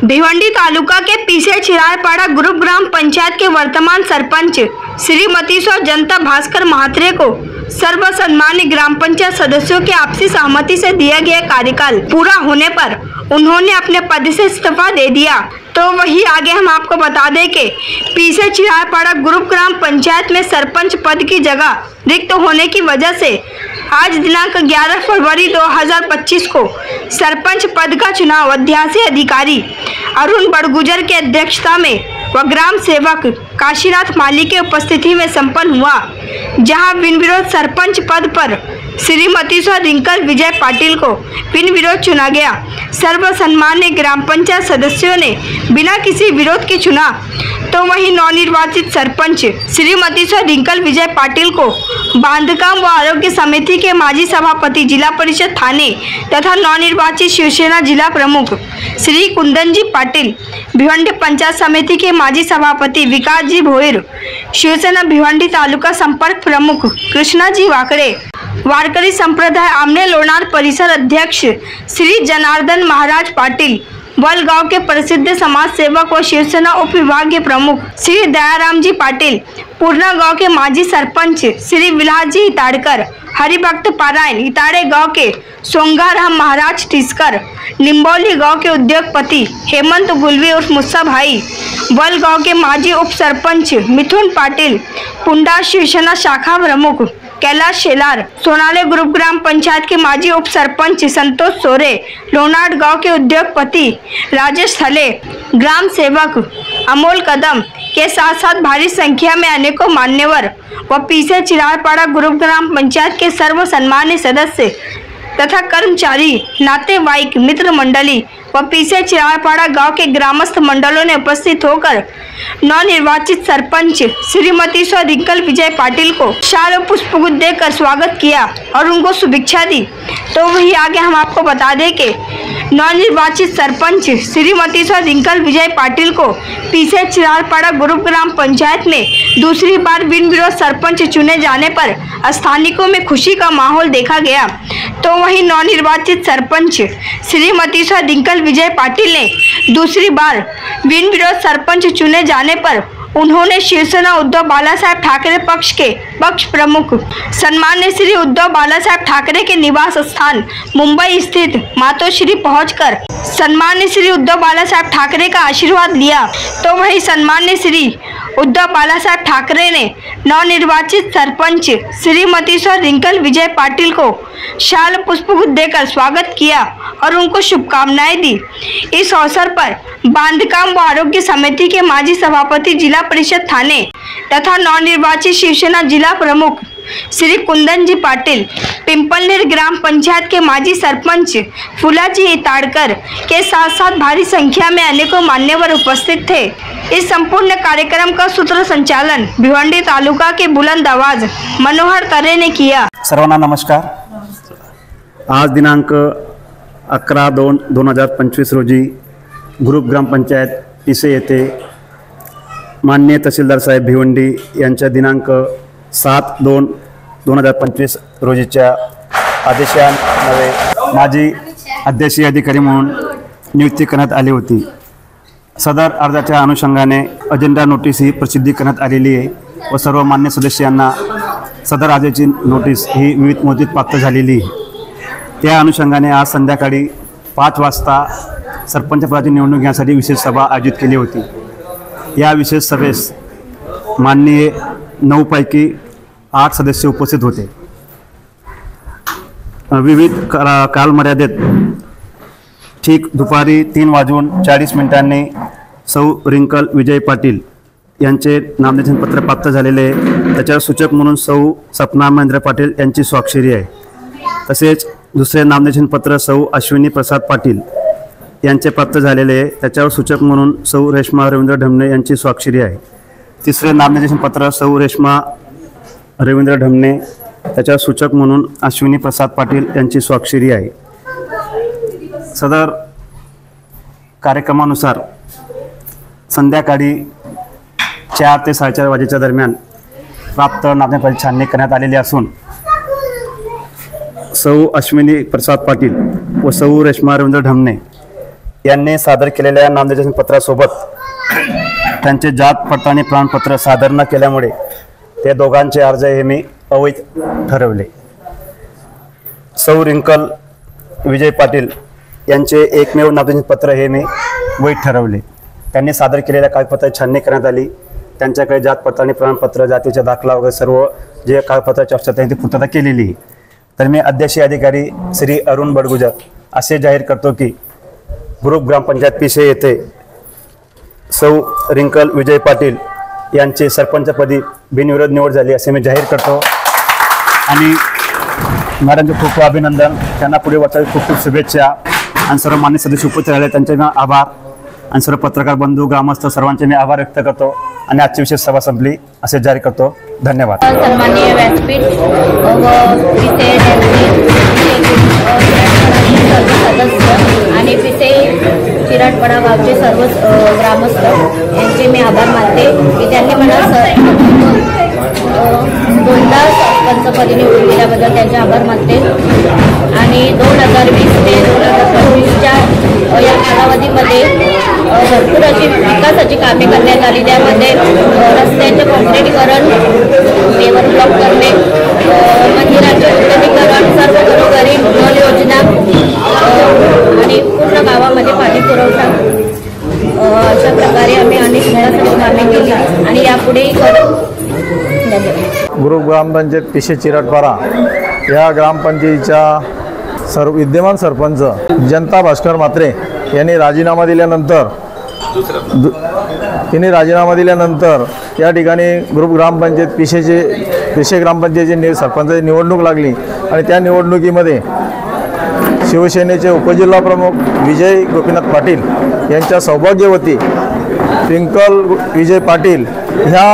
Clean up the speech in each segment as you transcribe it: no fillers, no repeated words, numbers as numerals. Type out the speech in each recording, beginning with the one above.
भिवंडी तालुका के पीसे चिरायपाड़ा ग्रुप ग्राम पंचायत के वर्तमान सरपंच श्रीमती सौ जनता भास्कर महात्रे को सर्वसम्मान्य ग्राम पंचायत सदस्यों की आपसी सहमति से दिया गया कार्यकाल पूरा होने पर उन्होंने अपने पद से इस्तीफा दे दिया। तो वही आगे हम आपको बता दें कि पीसे चिरायपाड़ा ग्रुप ग्राम पंचायत में सरपंच पद की जगह रिक्त होने की वजह से आज दिनांक 11 फरवरी 2025 को सरपंच पद का चुनाव अध्यासी अधिकारी अरुण बड़गुजर की अध्यक्षता में व ग्राम सेवक काशीनाथ माली के उपस्थिति में संपन्न हुआ, जहां बिन विरोध सरपंच पद पर श्रीमती सौ रिंकल विजय पाटिल को बिन विरोध चुना गया। सर्वसम्मान्य ग्राम पंचायत सदस्यों ने बिना किसी विरोध के चुना। तो वही नवनिर्वाचित सरपंच श्रीमती सौ रिंकल विजय पाटिल को बांधकाम व आरोग्य समिति के माजी सभापति जिला परिषद थाने तथा नवनिर्वाचित शिवसेना जिला प्रमुख श्री कुंदन जी पाटिल, भिवंडी पंचायत समिति के माजी सभापति विकास जी भोईर, शिवसेना भिवंडी तालुका संपर्क प्रमुख कृष्णा जी वाकड़े, वारकरी संप्रदाय आमने लोणार परिसर अध्यक्ष श्री जनार्दन महाराज पाटिल, वलगांव के प्रसिद्ध समाज सेवक व शिवसेना उप विभागीय प्रमुख श्री दयाराम जी पाटिल, पूर्णा गांव के माजी सरपंच श्री विलास जी इताड़कर, हरिभक्त पारायण इताड़े गांव के सोंगाराम महाराज टिस्कर, निम्बौली गांव के उद्योगपति हेमंत गुलवी उर्फ मुस्सा भाई, वलगांव के माजी उप सरपंच मिथुन पाटिल, पुंडा शिवसेना शाखा प्रमुख कैलाश शेलार, सोनाले ग्रुप ग्राम पंचायत के माजी उप सरपंच संतोष सोरे, लोनाड गांव के उद्योगपति राजेश थले, ग्राम सेवक अमोल कदम के साथ साथ भारी संख्या में अनेकों मान्यवर व पीसे चिरायपाड़ा ग्रुप ग्राम पंचायत के सर्वसम्मान्य सदस्य तथा कर्मचारी, नातेवाईक, मित्र मंडली व पीसे चिरायपाड़ा गांव के ग्रामस्थ मंडलों ने उपस्थित होकर नवनिर्वाचित सरपंच श्रीमती सौ रिंकल विजय पाटिल को शाल और पुष्पगुच्छ देकर स्वागत किया और उनको शुभेच्छा दी। तो वही आगे हम आपको बता दें कि नवनिर्वाचित सरपंच श्रीमती सौ रिंकल विजय पाटिल को पीसे चिरायपाड़ा ग्रुप ग्राम पंचायत में दूसरी बार बिन विरोध सरपंच चुने जाने पर स्थानिकों में खुशी का माहौल देखा गया। तो वही नवनिर्वाचित सरपंच श्रीमती सौ रिंकल विजय पाटिल ने दूसरी बार बिन विरोध सरपंच चुने जाने पर उन्होंने शिवसेना उद्धव बालासाहेब ठाकरे पक्ष के पक्ष प्रमुख सन्मान्य श्री उद्धव बालासाहेब ठाकरे के निवास स्थान मुंबई स्थित मातोश्री पहुंचकर सन्मान्य श्री उद्धव बालासाहेब ठाकरे का आशीर्वाद लिया। तो वही सन्मान्य श्री उद्धव बालासाहेब ठाकरे ने नवनिर्वाचित सरपंच श्रीमती सौ रिंकल विजय पाटिल को शाल पुष्पगुच्छ देकर स्वागत किया और उनको शुभकामनाएं दी। इस अवसर पर बांधकाम व आरोग्य समिति के माजी सभापति जिला परिषद थाने तथा नवनिर्वाचित शिवसेना जिला प्रमुख श्री कुंदन जी पाटिल, पिंपलनेर ग्राम पंचायत के माजी सरपंच फुलाजी इताड़कर के साथ साथ भारी संख्या में अनेकों मान्यवर उपस्थित थे। इस संपूर्ण कार्यक्रम का सूत्र संचालन भिवंडी तालुका के बुलंद आवाज मनोहर तरे ने किया। सर्वांना नमस्कार। आज दिनांक 11/2/2025 रोजी ग्रुप ग्रामपंचायत पीसे येथे माननीय तहसीलदार साहेब भिवंडी यांच्या दिनांक 7/2/2025 रोजीच्या आदेशान्वये माझी अध्यक्षीय अधिकारी म्हणून नियुक्ती करण्यात आली होती। सदर अर्जाच्या अनुषंगाने अजेंडा नोटीस ही प्रसिद्धी करण्यात आलेली आहे व सर्व मान्य सदस्यांना सदर अर्जाची नोटीस ही विविध मुदतीत प्राप्त झालेली आहे। त्या अनुषंगाने आज संध्याकाळी 5 वाजता सरपंच पदाची निवडणूक घेण्यासाठी विशेष सभा आयोजित केली होती। या विशेष सभेस माननीय 9 पैकी 8 सदस्य उपस्थित होते। विविध कालमर्यादेत ठीक दुपारी 3:40 सौ रिंकल विजय पाटिल यांचे नामनिर्देशन पत्र प्राप्त झालेले आहे। त्याच्यावर सूचक म्हणून सौ सपना महेंद्र पाटिल यांची स्वाक्षरी आहे। तसेच दुसरे नामनिर्देशन पत्र सौ अश्विनी प्रसाद पाटिल यांचे प्राप्त झालेले आहे। त्याच्यावर सूचक म्हणून सौ रेश्मा रवींद्र ढमणे यांची स्वाक्षरी आहे। तिसरे नामनिर्देशन पत्र सौ रेश्मा रवींद्र ढमणे, त्याच्यावर सूचक म्हणून अश्विनी प्रसाद पाटिल यांची स्वाक्षरी आहे। सदर कार्यक्रमानुसार संध्याकाळी 4 ते 4:30 वाजेच्या दरम्यान प्राप्त नामनिर्देशन छाननी करण्यात आलेली असून सौ अश्विनी प्रसाद पाटिल व सौ रेश्मा रवींद्र ढमणे यांनी सादर केलेल्या नामनिर्देशन पत्रासोबत त्यांचे जात पडताळणी प्रमाणपत्र सादर न केल्यामुळे ते दोघांचे अर्ज हे मी अवैध ठरवले। सौ रिंकल विजय पाटील यांचे एकमेव नामनिर्देशन पत्र हे मी वैध ठरवले। त्यांनी सादर केलेल्या कागदपत्राची छाननी करण्यात आली। त्यांच्याकडे जात पडताळणी प्रमाणपत्र, जातीचा दाखला वगैरे सर्व जे कागदपत्राची आवश्यकता त्यांनी पूर्तता केलेली। तर मी अध्यक्षीय अधिकारी श्री अरुण बडगुजर असे जाहीर करतो की ग्रुप ग्रामपंचायत पिसे येथे सौ रिंकल विजय पाटील यांचे सरपंचपदी बिनविरोध निवड झाली असे मी जाहीर करतो। आणि मॅडमचे खूप खूप अभिनंदन, त्यांना पुढे वाटचाली खूप खूप शुभेच्छा। आणि सर्व मान्य सदस्य उपस्थित राहिले त्यांचे मी आभार, आणि सर्व पत्रकार बंधू, ग्रामस्थ सर्वांचे मी आभार व्यक्त करतो आणि आजची विशेष सभा संपली असे जाहीर करतो। धन्यवाद। सन्माननीय व्यासपीठ व पिसे सदस्य आणि पिसे चिराटपाडा गावचे सर्व ग्रामस्थ यांचे मी आभार मानते की त्यांनी मला दोनदा सरपंचपदी निवडून दिल्याबद्दल त्यांचे आभार मानते। आणि 2020 ते 2025च्या या कालावधीमध्ये भरपूर अशी विकासाची कामे करण्यात आली। त्यामध्ये रस्त्यांचे कॉन्क्रीटीकरण, पेवर ब्लॉक करणे, मंदिरांचे नूतनीकरण, सर्व घरोघरी नळ योजना आणि पूर्ण गावामध्ये पाणी पुरवठा, अशा प्रकारे आम्ही अनेक विकासाची कामे केली आणि यापुढेही करू। ग्रुप ग्रामपंचायत पिसे चिराटपाडा या ग्रामपंचायतीच्या विद्यमान सरपंच जनता भास्कर म्हात्रे यांनी राजीनामा दिल्यानंतर या ठिकाणी ग्रुप ग्रामपंचायत पिसे ग्रामपंचायतीची सरपंचाची निवडणूक लागली आणि त्या निवडणुकीमध्ये शिवसेनेचे उपजिल्हा प्रमुख विजय गोपीनाथ पाटील यांच्या सौभाग्यवती रिंकल विजय पाटील ह्या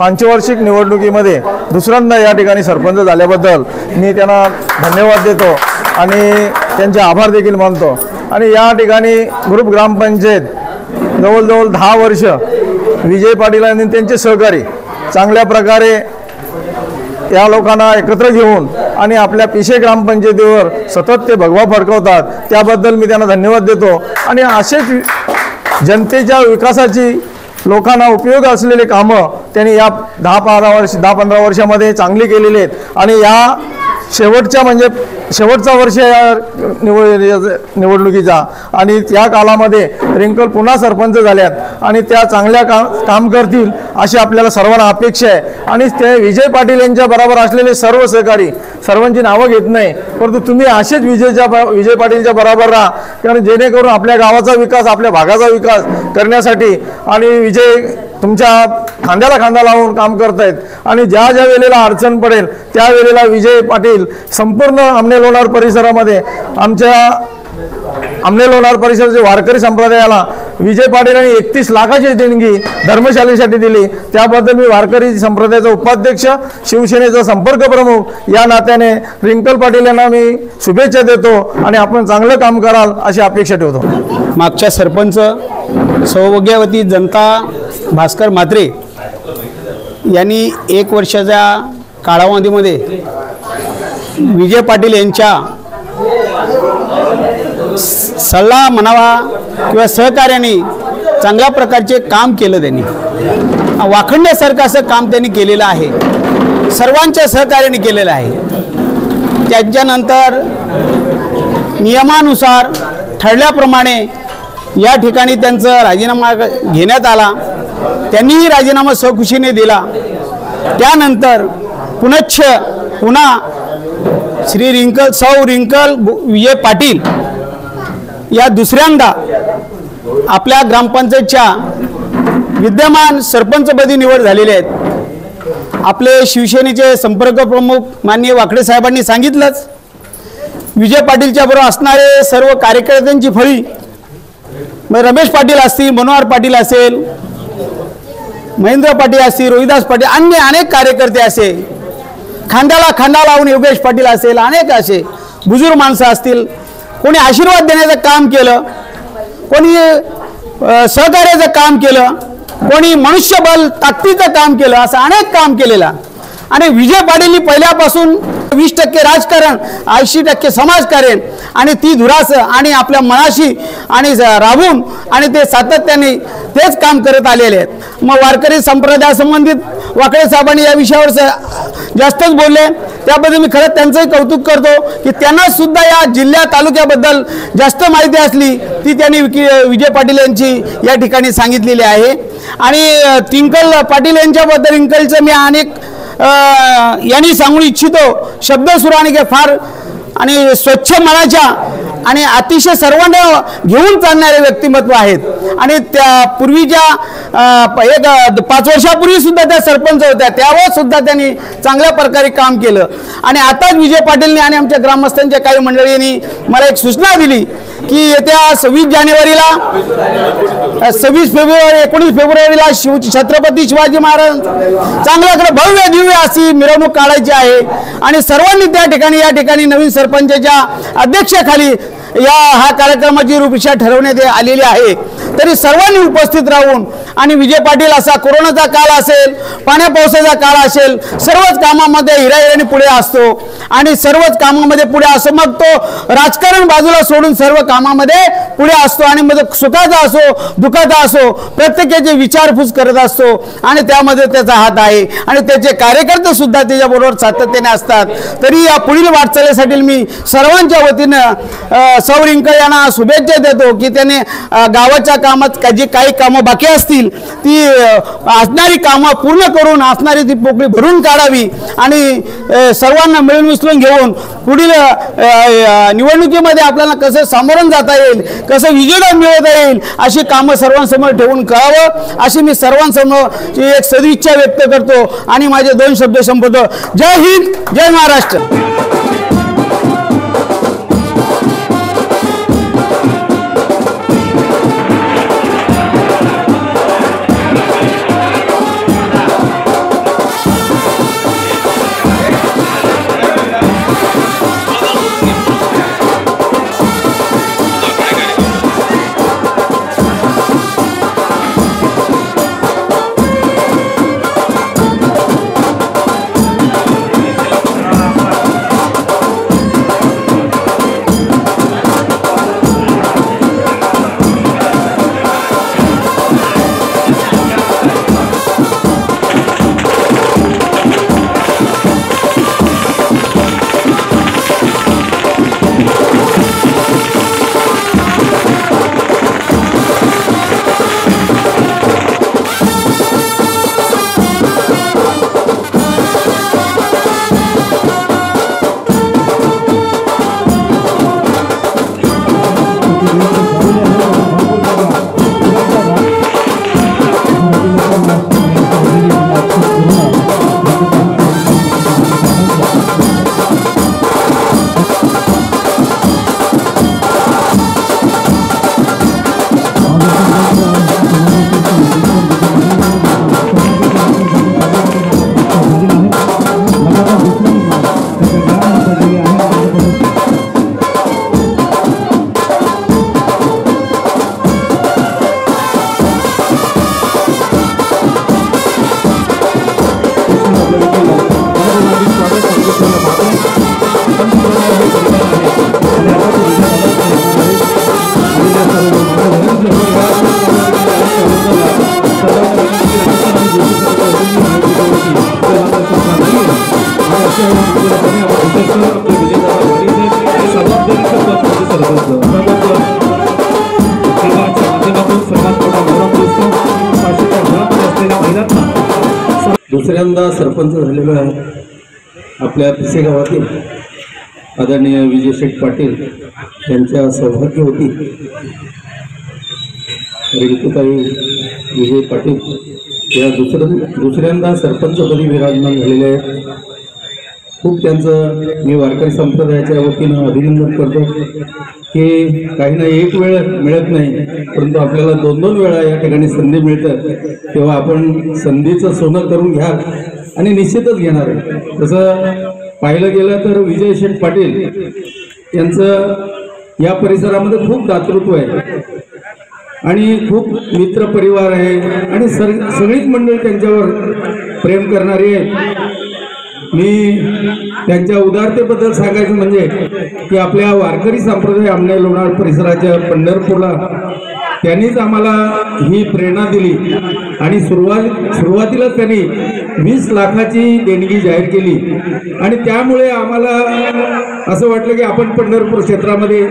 पंचवार्षिक निवडणुकीमध्ये दुसऱ्यांदा या ठिकाणी सरपंच झाल्याबद्दल मी त्यांना धन्यवाद देतो आणि त्यांचे आभार देखील मानतो। आणि या ठिकाणी ग्रुप ग्रामपंचायत जवळजवळ 10 वर्ष विजय पाटील आणि त्यांचे सहकारी चांगल्या प्रकारे या लोकांना एकत्र घेऊन आणि आपल्या पिसे ग्रामपंचायतीवर सतत ते भगवा फडकवतात, त्याबद्दल मी त्यांना धन्यवाद देतो। आणि असेच जनतेच्या विकासाची लोकांना उपयोग असलेले कामं त्यांनी या 10-15 वर्षामध्ये चांगली केलेली आहेत। आणि या शेवटचा वर्ष या निवडणुकीचा आणि त्या कालामध्ये रिंकल पुन्हा सरपंच झाल्यात आणि त्या चांगल्या काम करतील अशी आपल्याला सर्वांना अपेक्षा आहे। आणि ते विजय पाटील यांच्या बरोबर असलेले सर्व सहकारी, सर्वांची नावं घेत नाही, परंतु तुम्ही असेच विजय पाटीलच्या बरोबर राहा, कारण जेणेकरून आपल्या गावाचा विकास, आपल्या भागाचा विकास करण्यासाठी आणि विजय तुमच्या खांद्याला खांदा लावून काम करतायत। आणि ज्या वेळेला अडचण पडेल त्यावेळेला विजय पाटील संपूर्ण आमने लोणार परिसरामध्ये आमच्या आमने लोणार परिसराच्या वारकरी संप्रदायाला विजय पाटील यांनी 31 लाखाची देणगी धर्मशाळेसाठी दिली। त्याबद्दल मी वारकरी संप्रदायाचा उपाध्यक्ष, शिवसेनेचा संपर्क प्रमुख या नात्याने रिंकल पाटील यांना मी शुभेच्छा देतो आणि आपण चांगलं काम कराल अशी अपेक्षा ठेवतो। मागच्या सरपंच सौभाग्यवती जनता भास्कर म्हात्रे यांनी 1 वर्षाच्या कालावधीमध्ये विजय पाटील यांच्या सल्ला म्हणावा किंवा सहकार्याने चांगल्या प्रकारचे काम केलं। त्यांनी वाखणण्यासारखं असं काम त्यांनी केलेलं आहे, सर्वांच्या सहकार्याने केलेलं आहे। त्याच्यानंतर नियमानुसार ठरल्याप्रमाणे या ठिकाणी त्यांचा राजीनामा घेण्यात आला, त्यांनीही राजीनामा सहकुशीने दिला। त्यानंतर पुन्हा सौ रिंकल विजय पाटील या दुसऱ्यांदा आपल्या ग्रामपंचायतच्या विद्यमान सरपंचपदी निवड झालेले आहेत। आपले शिवसेनेचे संपर्क प्रमुख माननीय वाकडे साहेबांनी सांगितलंच, विजय पाटीलच्या बरोबर असणारे सर्व कार्यकर्त्यांची फळी रमेश पाटील असतील, मनोहर पाटील असेल, महेंद्र पाटील असतील, रोहिदास पाटील, अन्य अनेक कार्यकर्ते असे खांद्याला खांदा लावून योगेश पाटील असेल, अनेक असे बुजुर्ग माणसं असतील, कोणी आशीर्वाद देण्याचं काम केलं, कोणी सहकार्याचं काम केलं, कोणी मनुष्यबळ ताकदीचं काम केलं, असं अनेक काम केलेलं। आणि विजय पाटीलनी पहिल्यापासून 20% राजकारण, 80% समाजकारण आणि ती धुरास आणि आपल्या मनाशी आणि राबून आणि ते सातत्याने तेच काम करत आलेले आहेत। मग वारकरी संप्रदायासंबंधित वाकळे साहेबांनी या विषयावर जास्तच बोलले, त्याबद्दल मी खरंच त्यांचंही कौतुक करतो की त्यांना सुद्धा या जिल्ह्या तालुक्याबद्दल जास्त माहिती असली ती त्यांनी विजय पाटील यांची या ठिकाणी सांगितलेली आहे। आणि ट्विंकल पाटील यांच्याबद्दल ट्विंकलचं मी अनेक यांनी सांगू इच्छितो, शब्दसुराने फार आणि स्वच्छ मनाच्या आणि अतिशय सर्वांना घेऊन चालणारे व्यक्तिमत्व आहेत। आणि त्या पूर्वीच्या 5 वर्षापूर्वी सुद्धा त्या सरपंच होत्या, त्यावेळेस सुद्धा त्यांनी चांगल्या प्रकारे काम केलं। आणि आताच विजय पाटीलने आणि आमच्या ग्रामस्थांच्या काही मंडळींनी मला एक सूचना दिली की येत्या 26 जानेवारीला 26 फेब्रुवारी 19 फेब्रुवारीला छत्रपती शिवाजी महाराज चांगल्याकडे भव्य दिव्य अशी मिरवणूक काढायची आहे आणि सर्वांनी त्या ठिकाणी या ठिकाणी नवीन सरपंचाच्या अध्यक्षतेखाली हा कार्यक्रमाची रूपरेषा ठरवण्यात आलेली आहे। तरी सर्वांनी उपस्थित राहून आणि विजय पाटील असा कोरोनाचा काळ असेल, पाण्या पावसाचा काळ असेल, सर्वच कामामध्ये हिराहिराने पुढे असतो आणि सर्वच कामामध्ये पुढे असो। मग तो राजकारण बाजूला सोडून सर्व कामामध्ये पुढे असतो आणि मग सुखाचा असो दुःखाचा असो प्रत्येकाचे विचारपूस करत असतो आणि त्यामध्ये त्याचा हात आहे आणि त्याचे कार्यकर्ते सुद्धा त्याच्याबरोबर सातत्याने असतात। तरी या पुढील वाटचालीसाठी मी सर्वांच्या वतीनं सौ रिंकल यांना शुभेच्छा देतो की त्याने गावाच्या कामात जी काही कामं बाकी असतील ती असणारी कामं पूर्ण करून असणारी ती पोकळी भरून काढावी आणि सर्वांना मिळून मिसळून घेऊन पुढील निवडणुकीमध्ये आपल्याला कसं सामोरं जाता येईल, कसं विजय मिळवता येईल अशी कामं सर्वांसमोर ठेवून करावं अशी मी सर्वांसमोर एक सदिच्छा व्यक्त करतो आणि माझे 2 शब्द संपवतो। जय हिंद, जय महाराष्ट्र। दुसऱ्यांदा सरपंच झालेलो आहे आपल्या पिसे गावातील आदरणीय विजय शेठ पाटील यांच्या सौभाग्यवती रिंकूताई विजय पाटील या दुसऱ्यांदा सरपंचपदी विराजमान झालेले आहेत। खूप त्यांचं मी वारकरी संप्रदायाच्या वतीनं अभिनंदन करतो की काहींना एक वेळ मिळत नाही परंतु आपल्याला 2-2 वेळा या ठिकाणी संधी मिळतं, तेव्हा आपण संधीचं सोनं करून घ्या आणि निश्चितच घेणार आहे। तसं पाहिलं गेलं तर विजय शेठ पाटील यांचं या परिसरामध्ये खूप दातृत्व आहे आणि खूप मित्र परिवार आहे आणि सगळीच मंडळी त्यांच्यावर प्रेम करणारी आहेत। मी त्यांच्या उदारतेबद्दल सांगायचं म्हणजे की आपल्या वारकरी संप्रदाय आमने लोणार परिसराच्या पंढरपूरला त्यांनीच आम्हाला ही प्रेरणा दिली आणि सुरुवातीला त्यांनी 20 लाखाची देणगी जाहीर केली आणि त्यामुळे आम्हाला असं वाटलं की आपण पंढरपूर क्षेत्रामध्ये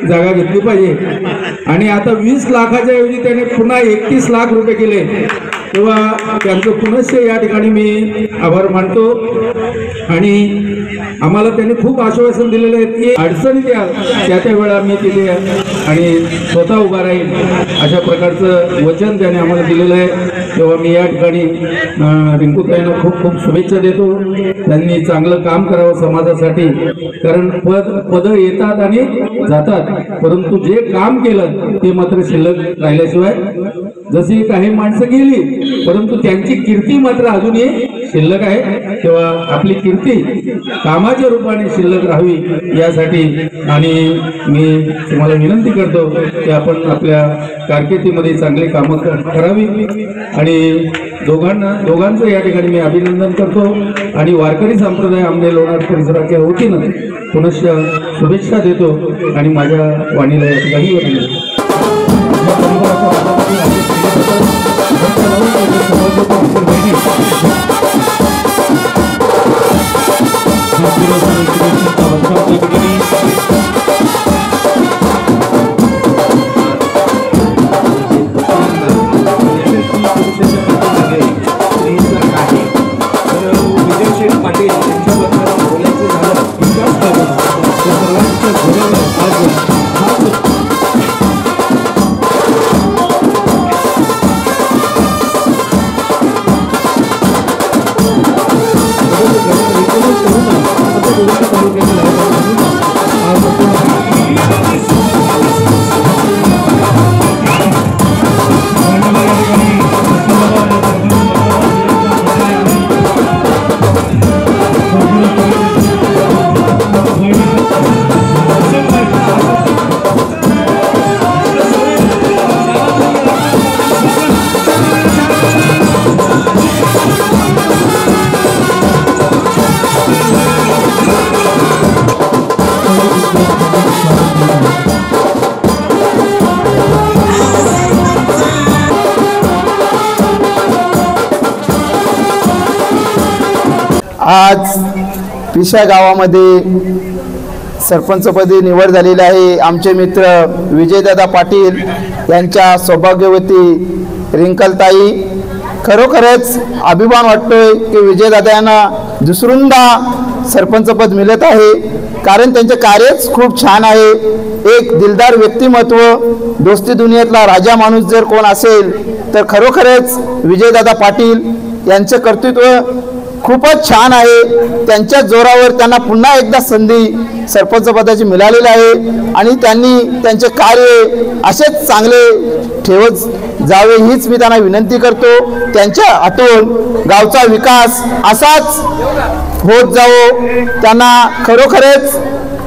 जागा घेतली पाहिजे आणि आता 20 लाखाच्या ऐवजी त्याने पुन्हा 31 लाख रुपये केले तेव्हा त्यांचं पुनश्च या ठिकाणी मी आभार मानतो आणि आम्हाला त्यांनी खूप आश्वासन दिलेलं आहे की अडचणीत या त्या वेळा मी तिथे आणि स्वतः उभा राहील अशा प्रकारचं वचन त्याने आम्हाला दिलेलं आहे तेव्हा मी या ठिकाणी रिंकूताईंना खूप खूप शुभेच्छा देतो त्यांनी चांगलं काम करावं समाजासाठी कारण पद येतात आणि जातात परंतु जे काम केलं ते मात्र शिल्लक राहिल्याशिवाय जशी काही माणसं गेली परंतु त्यांची कीर्ती मात्र अजूनही शिल्लक आहे तेव्हा आपली कीर्ती कामाच्या रूपाने शिल्लक राहावी यासाठी आणि मी तुम्हाला विनंती करतो की आपण आपल्या कारकिर्दीमध्ये चांगली कामं करावी आणि दोघांचं या ठिकाणी मी अभिनंदन करतो आणि वारकरी संप्रदाय आमने लोणार परिसराच्या वतीनं पुनश्च शुभेच्छा देतो आणि माझ्या वाणीला या ठिकाणी आज पिशा गावामध्ये सरपंचपदी निवड झालेली आहे। आमचे मित्र विजयदादा पाटील यांच्या सौभाग्यवती रिंकलताई, खरोखरच अभिमान वाटतोय की विजयदादा यांना दुसऱ्यांदा सरपंचपद मिळत आहे कारण त्यांचे कार्यच खूप छान आहे। एक दिलदार व्यक्तिमत्व, दोस्ती दुनियेतला राजा माणूस जर कोण असेल तर खरोखरच विजयदादा पाटील यांचे कर्तृत्व खूपच छान आहे। त्यांच्या जोरावर त्यांना पुन्हा एकदा संधी सरपंच पदाची मिळालेली आहे आणि त्यांनी त्यांचे कार्य असेच चांगले ठेवत जावे हीच मी त्यांना विनंती करतो। त्यांच्या हातून गावचा विकास असाच होत जावो। त्यांना खरोखरच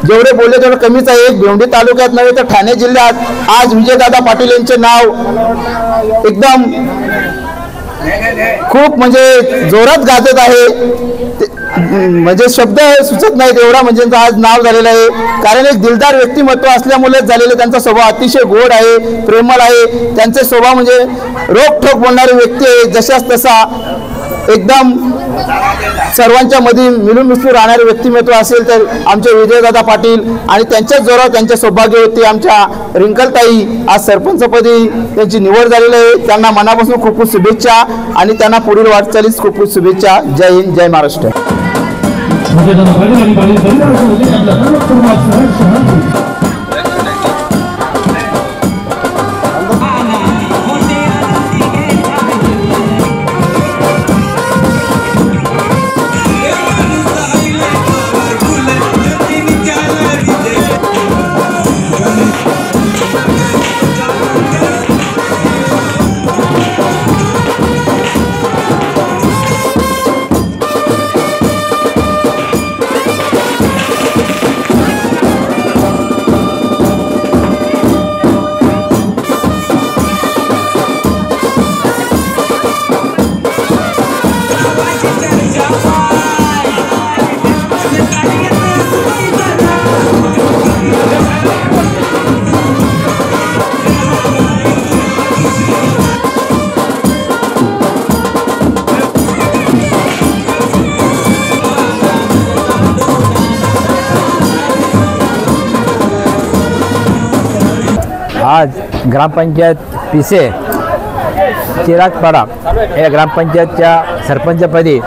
जेवढे बोलले तेवढं कमीच आहे। भेवंडी तालुक्यात नव्हे तर ठाणे जिल्ह्यात आज विजयदादा पाटील यांचे नाव एकदम खूप म्हणजे जोरात गाजत आहे, म्हणजे शब्द सुचत नाहीत एवढा म्हणजे आज नाव झालेलं आहे। कारण एक दिलदार व्यक्तिमत्व असल्यामुळेच झालेले, त्यांचा स्वभाव अतिशय गोड आहे, प्रेमळ आहे। त्यांचे स्वभाव म्हणजे रोखठोक बोलणारी व्यक्ती आहे, जशाच तसा एकदम सर्वांच्या मध्ये मिळून मिसळून राहणारे व्यक्तिमत्व असेल तर आमचे विजयदादा पाटील आणि त्यांच्याच जोरावर त्यांच्या सौभाग्यवती आमच्या रिंकलताई आज सरपंचपदी त्यांची निवड झालेली आहे। त्यांना मनापासून खूप खूप शुभेच्छा आणि त्यांना पुढील वाटचालीस खूप खूप शुभेच्छा। जय हिंद, जय महाराष्ट्र। आज ग्रामपंचायत पिसे चिरागपाडा या ग्रामपंचायतच्या सरपंचपदी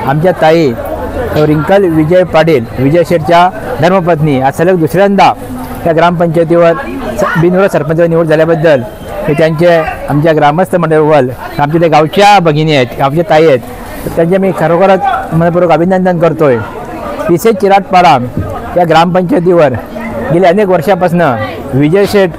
आमच्या ताई रिंकल विजय पाटील विजय शेठच्या धर्मपत्नी आज सलग दुसऱ्यांदा या ग्रामपंचायतीवर बिनविरोध सरपंच निवड झाल्याबद्दल हे त्यांचे आमच्या ग्रामस्थ मंडळावर आमच्या ते गावच्या भगिनी आहेत, गावच्या ताई आहेत, त्यांचे मी खरोखरच मनपूर्वक अभिनंदन करतोय। पिसे चिरागपाडा या ग्रामपंचायतीवर गेल्या अनेक वर्षापासून विजय शेठ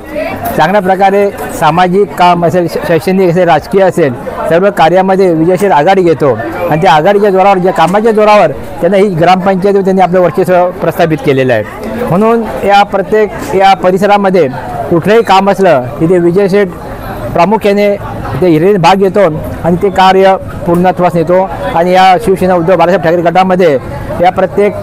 चांगल्या प्रकारे सामाजिक काम असेल, शैक्षणिक असेल, राजकीय असेल, सर्व कार्यामध्ये विजय शेठ आघाडी घेतो आणि त्या आघाडीच्या जोरावर, ज्या कामाच्या जोरावर त्यांना ही ग्रामपंचायत त्यांनी आपलं वर्चस्व प्रस्थापित केलेलं आहे। म्हणून या परिसरामध्ये कुठलंही काम असलं तिथे विजय शेठ प्रामुख्याने ते हिरिरीने भाग घेतो आणि ते कार्य पूर्णत्वास नेतो आणि या शिवसेना उद्धव बाळासाहेब ठाकरे गटामध्ये या प्रत्येक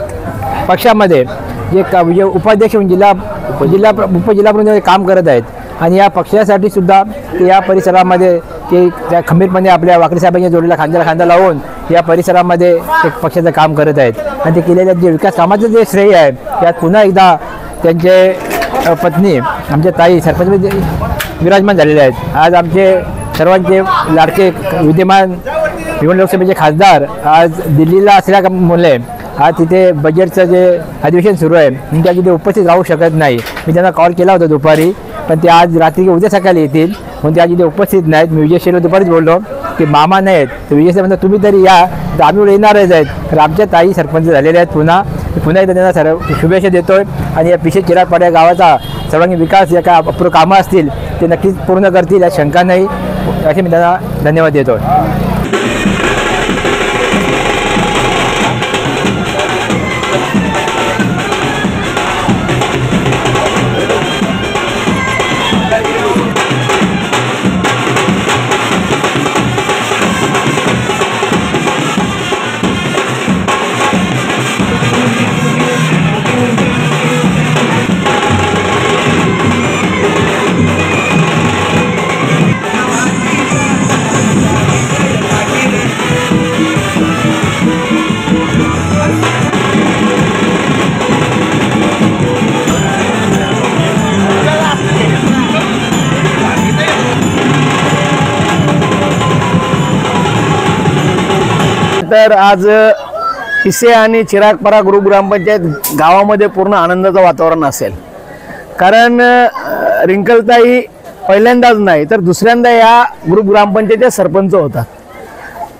पक्षामध्ये जे उपाध्यक्ष उपजिल्हाप्रमुख काम करत आहेत आणि या पक्षासाठी सुद्धा ते या परिसरामध्ये ते त्या खंबीरपणे आपल्या वाकरे साहेबांच्या जोडीला खांद्याला खांदा लावून या परिसरामध्ये ते पक्षाचं काम करत आहेत आणि ते केलेल्या जे विकास कामाचं जे श्रेय आहे त्यात पुन्हा एकदा त्यांचे पत्नी आमच्या ताई सरपंच विराजमान झालेले आहेत। आज आमचे सर्वांचे लाडके विद्यमान निवडणूक लोकसभेचे खासदार आज दिल्लीला असल्यामुळे आज तिथे बजेटचं जे अधिवेशन सुरू आहे मी त्या तिथे उपस्थित राहू शकत नाही। मी त्यांना कॉल केला होता दुपारी, पण ते आज रात्री उद्या सकाळी येतील म्हणून ते आज तिथे उपस्थित नाहीत। मी विजय शेठला दुपारीच बोललो की मामा नाहीत, तर विजय शेठ म्हणतात तुम्ही तरी या, तर आम्ही येणारच आहेत। तर आमच्या ताई सरपंच झालेल्या आहेत पुन्हा एकदा त्यांना सर्व शुभेच्छा देतोय आणि या पिसे चिरागपाडा या गावाचा सर्वांगीण विकास जे काय अपूर्ण कामं असतील ते नक्कीच पूर्ण करतील यात शंका नाही, असे मी त्यांना धन्यवाद देतो। तर आज पिसे आणि चिरागपाडा ग्रुप ग्रामपंचायत गावामध्ये पूर्ण आनंदाचं वातावरण असेल, कारण रिंकलताई पहिल्यांदाच नाही तर दुसऱ्यांदा या ग्रुप ग्रामपंचायतीचे सरपंच होतात।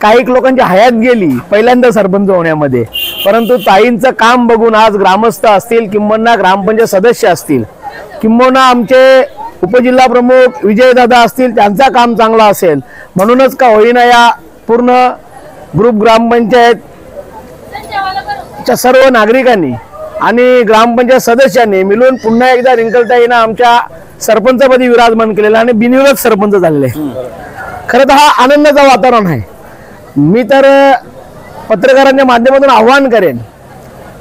काही लोकांची हयात गेली पहिल्यांदा सरपंच होण्यामध्ये, परंतु ताईंचं काम बघून आज ग्रामस्थ असतील किंबहुना ग्रामपंचायत सदस्य असतील किंबहुना आमचे उपजिल्हा प्रमुख विजयदादा असतील त्यांचा काम चांगला असेल म्हणूनच का होईना या पूर्ण ग्रुप ग्रामपंचायतच्या सर्व नागरिकांनी आणि ग्रामपंचायत सदस्यांनी मिळून पुन्हा एकदा रिंकलताईंना आमच्या सरपंचपदी विराजमान केलेला आणि बिनविरोध सरपंच झालेले। खरं तर हा आनंदाचं वातावरण आहे। मी तर पत्रकारांच्या माध्यमातून आव्हान करेन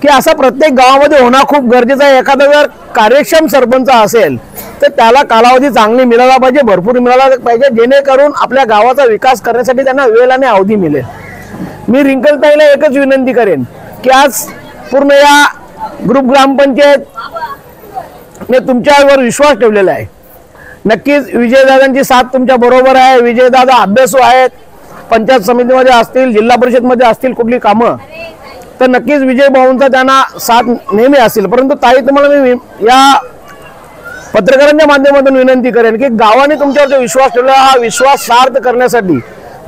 की असा प्रत्येक गावामध्ये होणं खूप गरजेचं आहे। एखादा जर कार्यक्षम सरपंच असेल तर त्याला कालावधी चांगली मिळाला पाहिजे, भरपूर मिळाला पाहिजे, जेणेकरून आपल्या गावाचा विकास करण्यासाठी त्यांना वेळ आणि अवधी मिळेल। मी रिंकलताईला एकच विनंती करेन की आज पूर्ण या ग्रुप ग्रामपंचायत ने तुमच्यावर विश्वास ठेवलेला आहे। नक्कीच विजयदादांची साथ तुमच्या बरोबर आहे। विजयदादा अभ्यासू आहेत, पंचायत समितीमध्ये असतील, जिल्हा परिषदमध्ये असतील कुठली कामं, तर नक्कीच विजय भाऊंचा त्यांना साथ नेहमी असेल। परंतु ताई तुम्हाला मी या पत्रकारांच्या माध्यमातून विनंती करेन की गावाने तुमच्यावर जो विश्वास ठेवला हा विश्वास सार्थ करण्यासाठी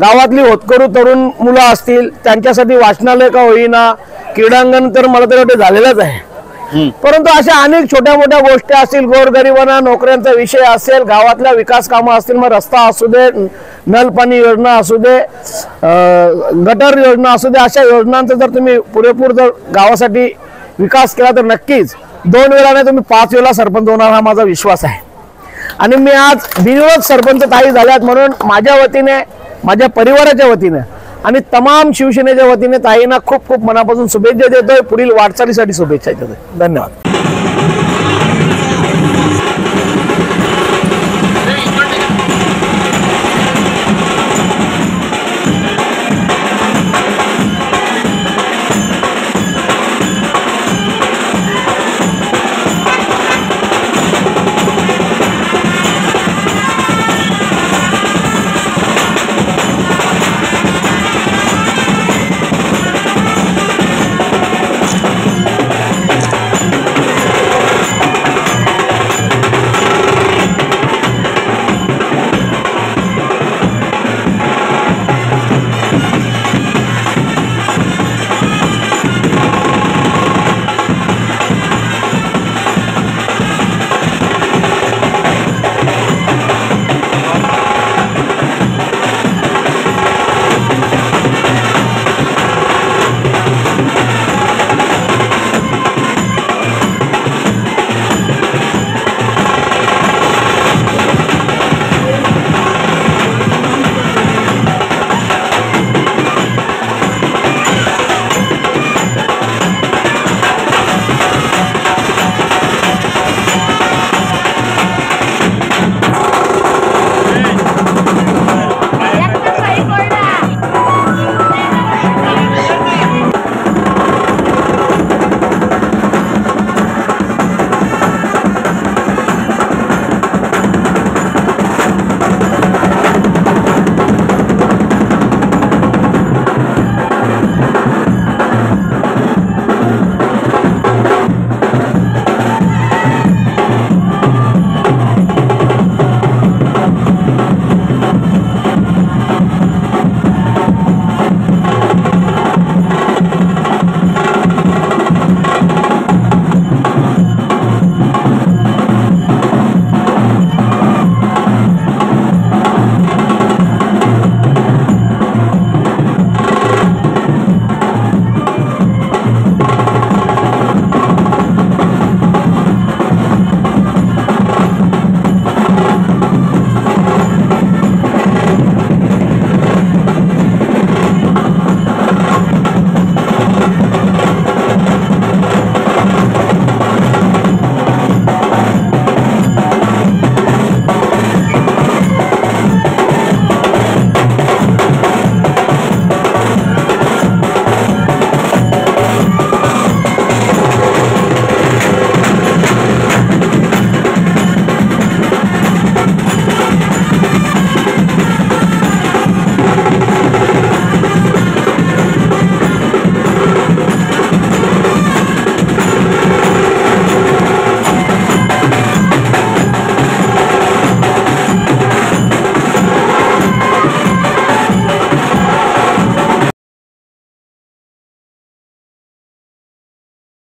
गावातली होतकरू तरुण मुलं असतील त्यांच्यासाठी वाचनालय का होईना, क्रीडांगण तर मला तर वाटतं झालेलंच आहे, परंतु अशा अनेक छोट्या मोठ्या गोष्टी असतील, गोरगरिबांना नोकऱ्यांचा विषय असेल, गावातल्या विकास कामं असतील, मग रस्ता असू दे, नल पाणी योजना असू दे, गटर योजना असू दे, अशा योजनांचा जर तुम्ही पुरेपूर जर गावासाठी विकास केला तर नक्कीच 2 वेळा नाही तुम्ही 5 वेळा सरपंच होणार हा माझा विश्वास आहे। आणि मी आज बिनविरोध सरपंच ताई झाल्यात म्हणून माझ्या वतीने, माझ्या परिवाराच्या वतीने आणि तमाम शिवसेनेच्या वतीने ताईंना खूप खूप मनापासून शुभेच्छा देतोय, पुढील वाटचालीसाठी शुभेच्छा देतोय। धन्यवाद।